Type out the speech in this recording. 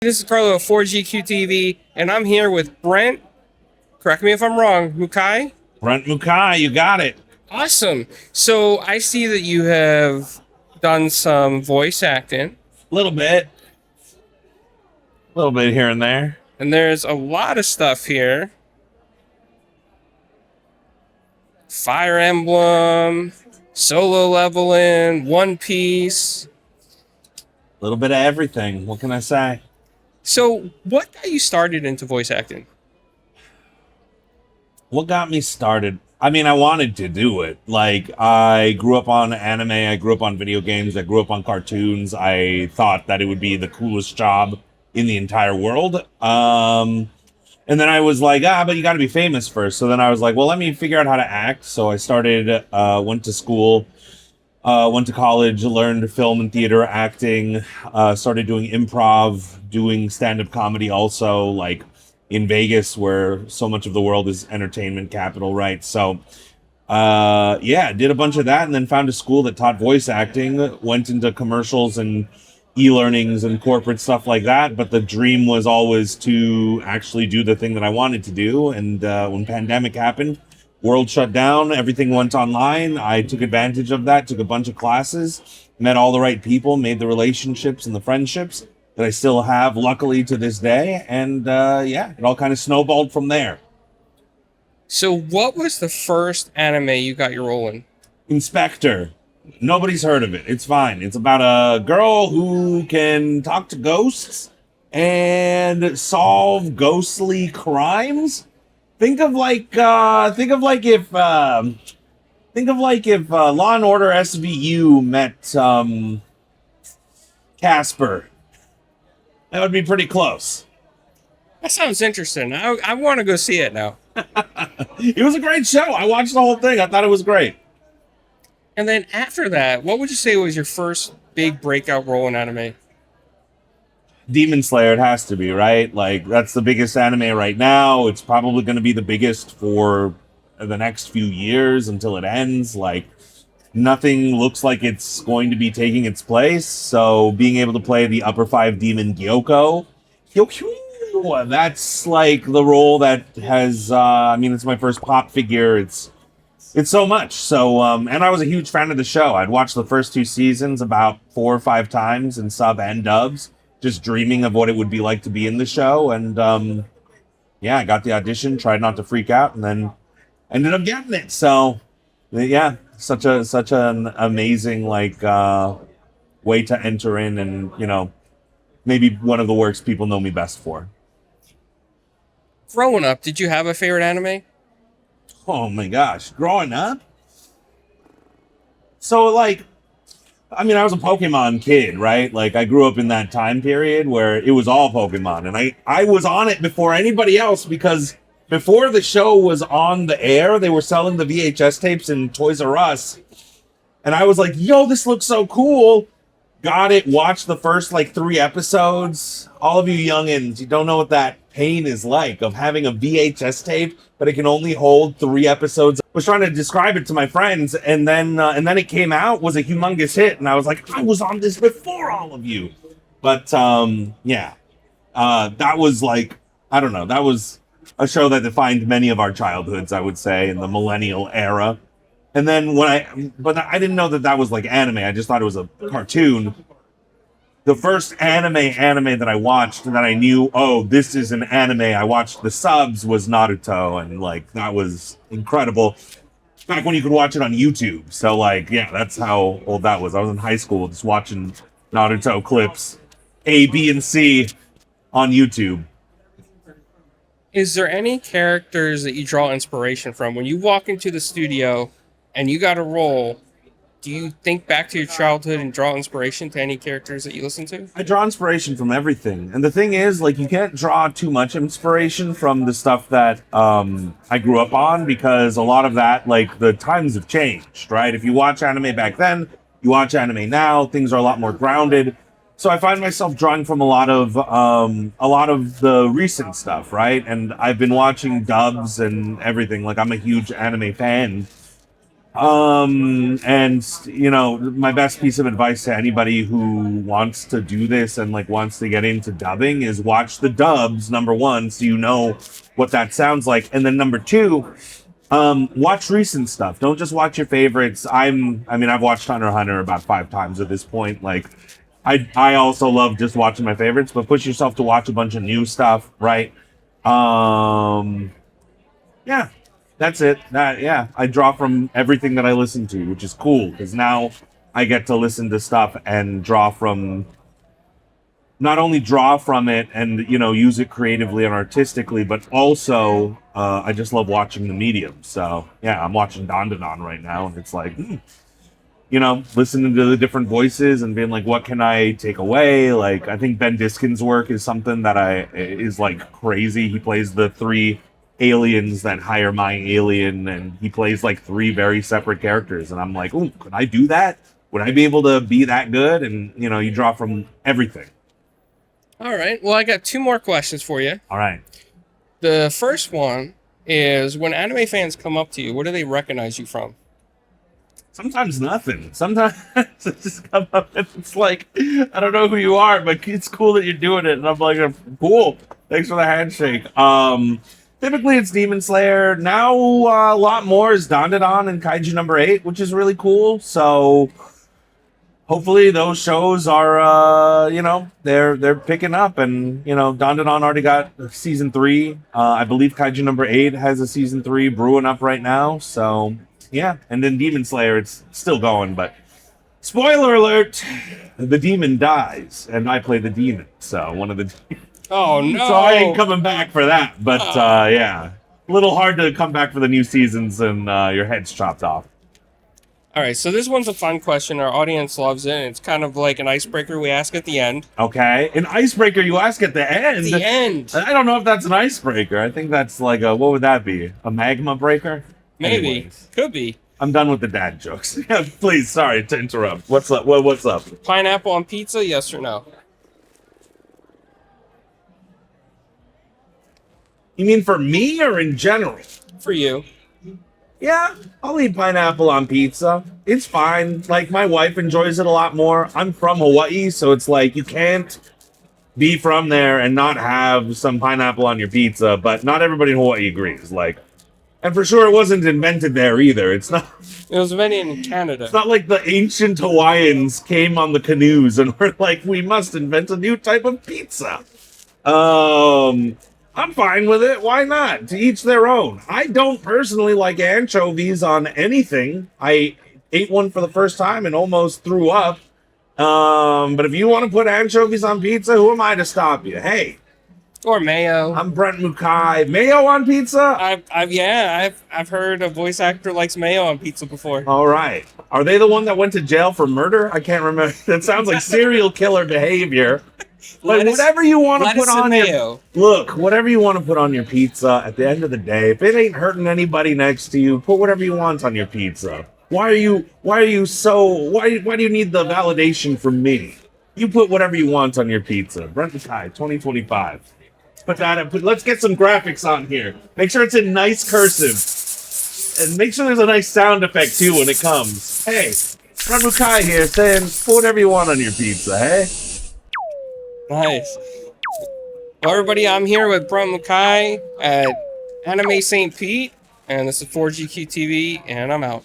This is Carlo of 4GQ TV, and I'm here with Brent. Correct me if I'm wrong. Mukai? Brent Mukai, you got it. Awesome. So I see that you have done some voice acting, A little bit here and there. and there's a lot of stuff here. Fire Emblem, Solo Leveling, One Piece. A little bit of everything. What can I say? So what got you started into voice acting? What got me started? I mean, I wanted to do it. Like, I grew up on anime, I grew up on video games, I grew up on cartoons. I thought that it would be the coolest job in the entire world. And then I was like, but you got to be famous first. So then I was like, well, let me figure out how to act. So I started, went to school, went to college, learned film and theater acting, started doing improv, doing stand-up comedy also, like in Vegas, where so much of the world is entertainment capital, right? So, did a bunch of that and then found a school that taught voice acting, went into commercials and e-learnings and corporate stuff like that. But the dream was always to actually do the thing that I wanted to do. And when pandemic happened, world shut down, everything went online. I took advantage of that, took a bunch of classes, met all the right people, made the relationships and the friendships that I still have, luckily, to this day. And it all kind of snowballed from there. So what was the first anime you got your role in? Inspector. Nobody's heard of it. It's fine. It's about a girl who can talk to ghosts and solve ghostly crimes. Think of like if Law and Order SVU met Casper. That would be pretty close. That sounds interesting. I want to go see it now. It was a great show. I watched the whole thing. I thought it was great. And then after that, what would you say was your first big breakout role in anime? Demon Slayer, it has to be, right? Like, that's the biggest anime right now. It's probably going to be the biggest for the next few years until it ends. Like, nothing looks like it's going to be taking its place. So, being able to play the upper five demon Gyokko, that's like the role that has, it's my first pop figure. It's so much. So, and I was a huge fan of the show. I'd watched the first two seasons about 4 or 5 times in sub and dubs, just dreaming of what it would be like to be in the show. And, I got the audition, tried not to freak out, and then ended up getting it. So, yeah, such an amazing, way to enter in and, maybe one of the works people know me best for. Growing up, did you have a favorite anime? Oh my gosh, growing up? So, I was a Pokemon kid, right? Like, I grew up in that time period where it was all Pokemon. And I was on it before anybody else because before the show was on the air, they were selling the VHS tapes in Toys R Us. And I was like, yo, this looks so cool. Got it, watched the first, 3 episodes. All of you youngins, you don't know what that pain is like of having a VHS tape, but it can only hold 3 episodes. I was trying to describe it to my friends, and then it came out, was a humongous hit, and I was like, I was on this before all of you. But that was that was a show that defined many of our childhoods, I would say, in the millennial era. And then but I didn't know that was like anime. I just thought it was a cartoon. The first anime that I watched that I knew, oh, this is an anime, I watched the subs, was Naruto, and that was incredible. Back when you could watch it on YouTube. So that's how old that was. I was in high school just watching Naruto clips, A, B, and C on YouTube. Is there any characters that you draw inspiration from? When you walk into the studio and you got a role, do you think back to your childhood and draw inspiration to any characters that you listen to? I draw inspiration from everything. And the thing is, you can't draw too much inspiration from the stuff that I grew up on because a lot of that, the times have changed, right? If you watch anime back then, you watch anime now, things are a lot more grounded. So I find myself drawing from a lot of the recent stuff, right? And I've been watching dubs and everything. I'm a huge anime fan. And you know, my best piece of advice to anybody who wants to do this and like wants to get into dubbing is watch the dubs, number one, so you know what that sounds like. And then number two, watch recent stuff. Don't just watch your favorites. I mean, I've watched Hunter x Hunter about 5 times at this point. Like, I also love just watching my favorites, but push yourself to watch a bunch of new stuff, right? Yeah, that's it. Yeah, I draw from everything that I listen to, which is cool because now I get to listen to stuff and draw from, not only draw from it and you know use it creatively and artistically, but also I just love watching the medium. So yeah, I'm watching Dondadon right now, and it's like, you know, listening to the different voices and being like, what can I take away? Like, I think Ben Diskin's work is something that is like crazy. He plays the 3 aliens that hire my alien, and he plays like 3 very separate characters. And I'm like, ooh, could I do that? Would I be able to be that good? And you know, you draw from everything. All right. Well, I got 2 more questions for you. All right. The first one is, when anime fans come up to you, what do they recognize you from? Sometimes nothing. Sometimes it just come up and it's like, I don't know who you are, but it's cool that you're doing it. And I'm like, cool. Thanks for the handshake. Typically it's Demon Slayer. Now a lot more is Dondadon and Kaiju Number 8, which is really cool. So hopefully those shows are, you know, they're picking up. And, you know, Dondadon already got season 3. I believe Kaiju Number 8 has a season 3 brewing up right now. So yeah, and then Demon Slayer, it's still going, but spoiler alert, the demon dies, and I play the demon, so one of the... Oh, no! So I ain't coming back for that, but yeah. A little hard to come back for the new seasons and your head's chopped off. All right, so this one's a fun question. Our audience loves it, and it's kind of like an icebreaker we ask at the end. Okay, an icebreaker you ask at the end? The end! I don't know if that's an icebreaker. I think that's like a, what would that be? A magma breaker? Maybe. Anyways. Could be. I'm done with the dad jokes. Yeah, please, sorry to interrupt. What's up? What's up? Pineapple on pizza, yes or no? You mean for me or in general? For you. Yeah, I'll eat pineapple on pizza. It's fine. Like, my wife enjoys it a lot more. I'm from Hawaii, so it's like you can't be from there and not have some pineapple on your pizza, but not everybody in Hawaii agrees. Like, and for sure, it wasn't invented there either. It's not. It was invented in Canada. It's not like the ancient Hawaiians came on the canoes and were like, "We must invent a new type of pizza." I'm fine with it. Why not? To each their own. I don't personally like anchovies on anything. I ate one for the first time and almost threw up. But if you want to put anchovies on pizza, who am I to stop you? Hey. Or mayo. I'm Brent Mukai. Mayo on pizza? I've heard a voice actor likes mayo on pizza before. All right. Are they the one that went to jail for murder? I can't remember. That sounds like serial killer behavior. But whatever you want to put on your whatever you want to put on your pizza, at the end of the day, if it ain't hurting anybody next to you, put whatever you want on your pizza. Why do you need the validation from me? You put whatever you want on your pizza. Brent Mukai, 2025. Put that up. Let's get some graphics on here. Make sure it's in nice cursive. And make sure there's a nice sound effect too when it comes. Hey, Brent Mukai here saying put whatever you want on your pizza, hey? Nice. Well, everybody, I'm here with Brent Mukai at Anime St. Pete, and this is 4GQ TV, and I'm out.